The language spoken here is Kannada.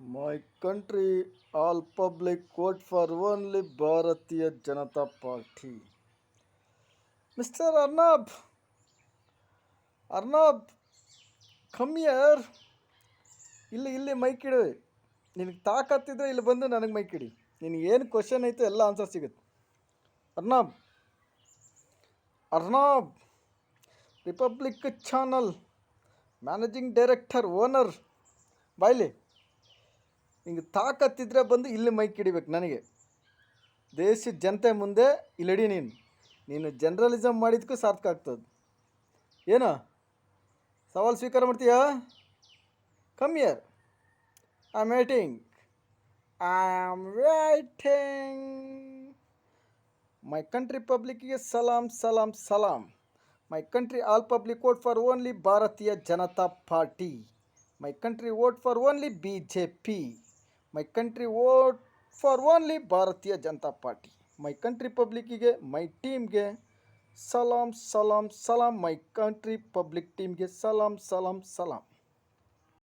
My country, all public vote for only Bharatiya Janata Party. Mr. Arnab, come here. ಇಲ್ಲಿ ಮೈಕ್ ಇಡು. ನಿನಗೆ ತಾಕತ್ತಿದ್ರೆ ಇಲ್ಲಿ ಬಂದು ನನಗೆ ಮೈಕ್ ಇಡಿ. ನಿನಗೆ ಏನು ಕ್ವಶನ್ ಐತೆ ಎಲ್ಲ ಆನ್ಸರ್ ಸಿಗುತ್ತೆ. Arnab Arnab Republic channel managing director owner ಬಾಯ್ಲಿ. ನಿಂಗೆ ತಾಕತ್ತಿದ್ರೆ ಬಂದು ಇಲ್ಲಿ ಮೈಕ್ ಹಿಡಿಬೇಕು ನನಗೆ. ದೇಶದ ಜನತೆ ಮುಂದೆ ಇಲ್ಲಿಡಿ. ನೀನು ಜರ್ನಲಿಸಮ್ ಮಾಡಿದ್ದಕ್ಕೂ ಸಾರ್ಥಕ ಆಗ್ತದೆ. ಏನು ಸವಾಲು ಸ್ವೀಕಾರ ಮಾಡ್ತೀಯಾ? Come here. I am waiting. My country ಪಬ್ಲಿಕ್ಗೆ ಸಲಾಂ ಸಲಾಂ ಸಲಾಂ. My country all public vote for only Bharatiya Janata party. My country vote for only BJP. My country vote for only Bharatiya Janata party. My country ಪಬ್ಲಿಕ್ಕಿಗೆ, ಮೈ ಟೀಮ್ಗೆ ಸಲಾಂ ಸಲಾಂ ಸಲಾಂ. ಮೈ ಕಂಟ್ರಿ ಪಬ್ಲಿಕ್ ಟೀಮ್ಗೆ ಸಲಾಂ ಸಲಾಂ ಸಲಾಂ.